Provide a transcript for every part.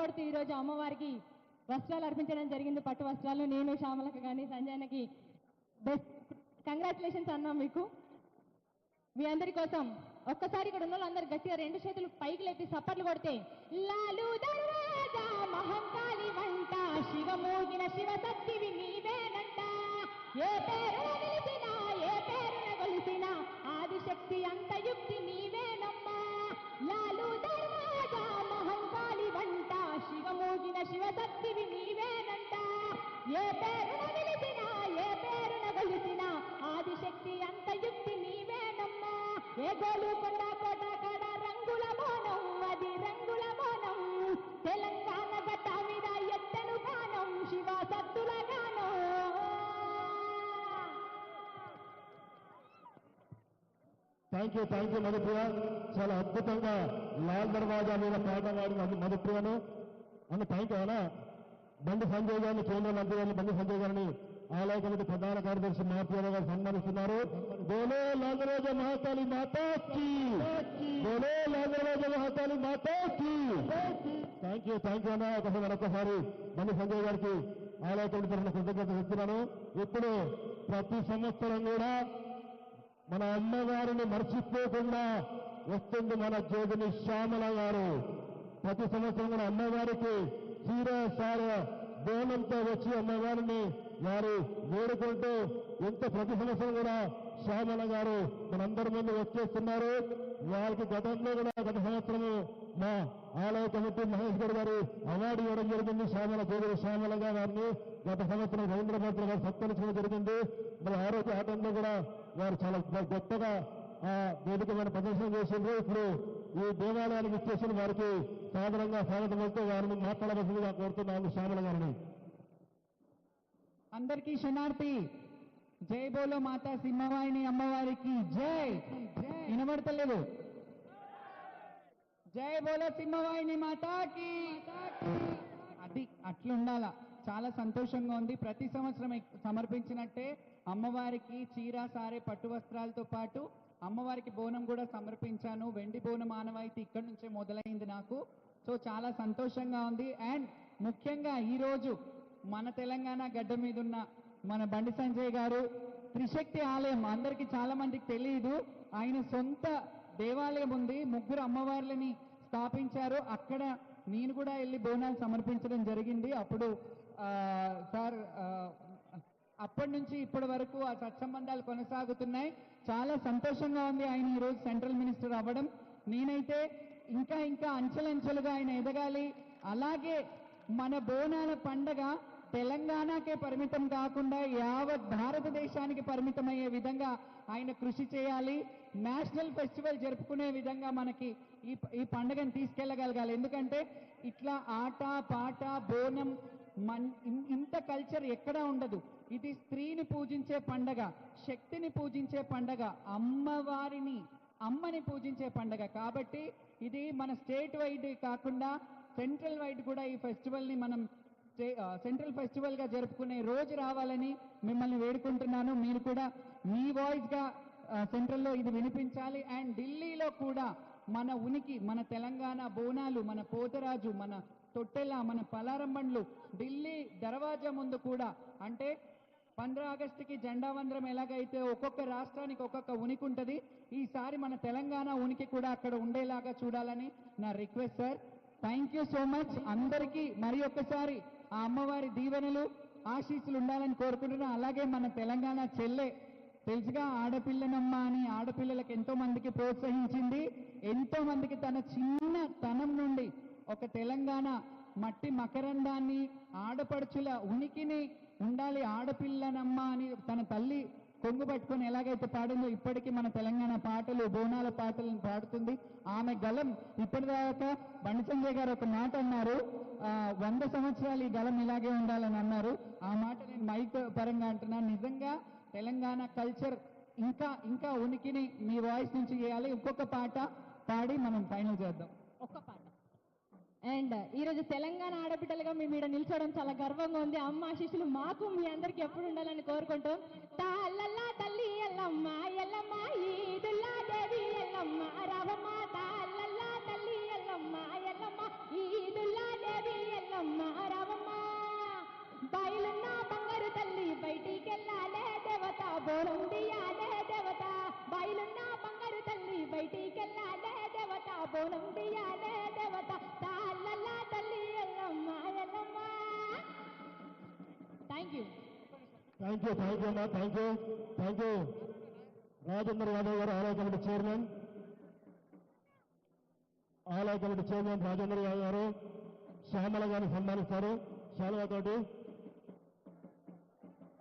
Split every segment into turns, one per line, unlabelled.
కొడుతూ ఈరోజు అమ్మవారికి వస్త్రాలు అర్పించడం జరిగింది, పట్టు వస్త్రాలు. నేను శ్యామలకి కానీ సంజయనకి బెస్ట్ కంగ్రాచులేషన్స్ అన్నాం మీకు. మీ అందరి కోసం ఒక్కసారి ఇక్కడ ఉన్న వాళ్ళందరూ గట్టిగా 2 చేతులు పైకి లేపి సప్పట్లు కొడితే లాలు దర్వాజా మహంకాళి వంట శివమోగిన శివశక్తివి నీవేనంట, ఏ పేరున నిలిచినా ఏ పేరున కొలిసినా ఆదిశక్తి అంత యుక్తి నీవేనమ్మా. లాలు దర్వాజా మహంకాళి వంట శివమోగిన శివశక్తివి నీవేనంట, ఏ పేరున నిలిచినా ఏ పేరున కొలిసినా ఆదిశక్తి అంత యుక్తి నీవేనమ్మా. ఏ గోలుకొండ కోట కాడ రంగుల బోనం, అది రంగుల బోనం, తెలంగాణ గట్ట మీద ఎత్తెను గానం, శివ సత్తుల గానం.
Thank you Madhupriya. చాలా అద్భుతంగా లాల్ దర్వాజా మీద పాట పాడిన మధుప్రియను అన్న థ్యాంక్ యూ అన్న. బండి సంజయ్ గారిని, కేంద్ర మంత్రి గారిని, బండి సంజయ్ గారిని ఆలయ కమిటీ ప్రధాన కార్యదర్శి మహాప్రియ గారు సన్మానిస్తున్నారు. బోలో లాల్ దర్వాజా మహాకాళి మాతాకి, బోలో లాల్ దర్వాజా మహాకాళి మాతాకి. థ్యాంక్ యూ అన్న. మరొకసారి బండి సంజయ్ గారికి ఆలయ కమిటీ తరఫున కృతజ్ఞతలు చెప్తున్నాను. ఇప్పుడు ప్రతి సంవత్సరం కూడా మన అమ్మవారిని మర్చిపోకుండా వస్తుంది మన జ్యోతిని శ్యామల గారు. ప్రతి సంవత్సరం కూడా అమ్మవారికి చీర సార బోనంతో వచ్చి అమ్మవారిని వారు వేడుకుంటూ ప్రతి సంవత్సరం కూడా శ్యామల గారు మనందరి ముందు వచ్చేస్తున్నారు. వారికి గతంలో కూడా గత సంవత్సరము మా ఆలయ కమిటీ మహేష్ గౌడ్ గారు అవార్డు ఇవ్వడం జరిగింది. జ్యోతి శ్యామలగా వారిని గత సంవత్సరం రవీంద్రమంత్రి గారు సత్కరించడం జరిగింది. మరి ఆరోగ్య ఆటంలో కూడా వారు చాలా గొప్పగా ఆ వేదికమైన ప్రదర్శన చేసిండ్రు. ఇప్పుడు ఈ దేవాలయానికి ఇచ్చేసిన వారికి సాధారణంగా స్వాగతం వస్తూ వారిని మాట్లాడవలసిందిగా కోరుతున్నాను శ్యామల గారిని.
అందరికీ శనార్థి. జై బోలో మాతా సింహవాహిని అమ్మవారికి జై. వినబడతలేదు. జై బోలో సింహవాహిని మాతాకి. అది అట్లుండాల. చాలా సంతోషంగా ఉంది. ప్రతి సంవత్సరం సమర్పించినట్టే అమ్మవారికి చీర సారే పట్టు వస్త్రాలతో పాటు అమ్మవారికి బోనం కూడా సమర్పించాను. వెండి బోనం ఆనవాయితీ ఇక్కడి నుంచే మొదలైంది నాకు. సో చాలా సంతోషంగా ఉంది. అండ్ ముఖ్యంగా ఈరోజు మన తెలంగాణ గడ్డ మీద ఉన్న మన బండి సంజయ్ గారు త్రిశక్తి ఆలయం అందరికీ చాలా మందికి తెలియదు. ఆయన సొంత దేవాలయం ఉంది, 3 అమ్మవార్లని స్థాపించారు. అక్కడ నేను కూడా వెళ్ళి బోనాలు సమర్పించడం జరిగింది. అప్పుడు సార్ అప్పటి నుంచి ఇప్పటి వరకు ఆ సత్సంబంధాలు కొనసాగుతున్నాయి. చాలా సంతోషంగా ఉంది ఆయన ఈరోజు సెంట్రల్ మినిస్టర్ అవ్వడం. నేనైతే ఇంకా ఇంకా అంచెలంచెలుగా ఆయన ఎదగాలి. అలాగే మన బోనాల పండగ తెలంగాణకే పరిమితం కాకుండా యావత్ భారతదేశానికి పరిమితమయ్యే విధంగా ఆయన కృషి చేయాలి. నేషనల్ ఫెస్టివల్ జరుపుకునే విధంగా మనకి ఈ పండుగను తీసుకెళ్లగలగాలి. ఎందుకంటే ఇట్లా ఆట పాట బోనం ఇంత కల్చర్ ఎక్కడా ఉండదు. ఇది స్త్రీని పూజించే పండగ, శక్తిని పూజించే పండగ, అమ్మని పూజించే పండగ. కాబట్టి ఇది మన స్టేట్ వైడ్ కాకుండా సెంట్రల్ వైడ్ కూడా ఈ ఫెస్టివల్ ని మనం సెంట్రల్ ఫెస్టివల్ గా జరుపుకునే రోజు రావాలని మిమ్మల్ని వేడుకుంటున్నాను. మీరు కూడా మీ వాయిస్ గా సెంట్రల్లో ఇది వినిపించాలి. అండ్ ఢిల్లీలో కూడా మన ఉనికి, మన తెలంగాణ బోనాలు, మన పోతరాజు, మన తొట్టెల, మన పలారం బండ్లు ఢిల్లీ దర్వాజా ముందు కూడా, అంటే 15 ఆగస్టుకి జెండా వందరం ఎలాగైతే ఒక్కొక్క రాష్ట్రానికి ఒక్కొక్క ఉనికి ఉంటుంది, ఈసారి మన తెలంగాణ ఉనికి కూడా అక్కడ ఉండేలాగా చూడాలని నా request sir. Thank you so much. అందరికీ మరి ఒక్కసారి ఆ అమ్మవారి దీవెనలు ఆశీస్సులు ఉండాలని కోరుకుంటున్నా. అలాగే మన తెలంగాణ చెల్లె తెలుసుగా ఆడపిల్లనమ్మ అని ఆడపిల్లలకు ఎంతో మందికి ప్రోత్సహించింది. ఎంతో మందికి తన చిన్న తనం నుండి ఒక తెలంగాణ మట్టి మకరందాన్ని, ఆడపడుచుల ఉనికిని ఉండాలి ఆడపిల్లనమ్మ అని తన తల్లి కొంగు పట్టుకొని ఎలాగైతే పాడిందో ఇప్పటికీ మన తెలంగాణ పాటలు, బోనాల పాటలను పాడుతుంది. ఆమె గలం ఇప్పటిదాకా బండి సంజయ్ గారు ఒక మాట అన్నారు, 100 సంవత్సరాలు ఈ గలం ఇలాగే ఉండాలని అన్నారు. ఆ మాట నేను మైక్ పరంగా అంటున్నాను. నిజంగా తెలంగాణ కల్చర్ ఇంకా ఇంకా ఉనికిని మీ వాయిస్ నుంచి చేయాలి. ఇంకొక పాట పాడి మనం ఫైనల్ చేద్దాం.
ఒక్క పాట. అండ్ ఈరోజు తెలంగాణ ఆడబిడ్డలుగా మీ మీద నిల్చోవడం చాలా గర్వంగా ఉంది. అమ్మ ఆశీస్సులు మాకు మీ అందరికి ఎప్పుడు ఉండాలని కోరుకుంటూ తాళ్ళల్లా తల్లి ఎల్లమ్మ ఎల్లమ్మ ఈదుల్లా దేవి ఎల్లమ్మ రావమ్మ తాళ్ళల్లా తల్లి ఎల్లమ్మ ఎల్లమ్మ ఈదుల్లా దేవి యూ.
థ్యాంక్ యూ అమ్మా, థ్యాంక్ యూ రాజేంద్ర యాదవ్ గారు ఆలయ కమిటీ చైర్మన్ రాజేంద్ర యాదవ్ గారు శ్యామల గారిని సన్మానిస్తారు శాలువాతోటి.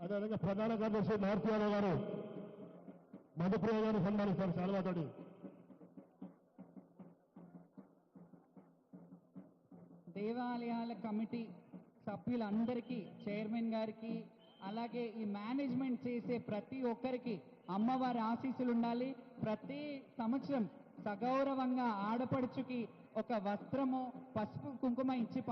అదేవిధంగా ప్రధాన కార్యదర్శి మారుతి యాదవ్ గారు మధుప్రియ గారిని సన్మానిస్తారు శాలువాతోటి.
దేవాలయాల కమిటీ సభ్యులందరికీ, చైర్మన్ గారికి, అలాగే ఈ మేనేజ్మెంట్ చేసే ప్రతి ఒక్కరికి అమ్మవారి ఆశీస్సులు ఉండాలి. ప్రతి సంవత్సరం సగౌరవంగా ఆడపడుచుకి ఒక వస్త్రము, పసుపు కుంకుమ ఇచ్చి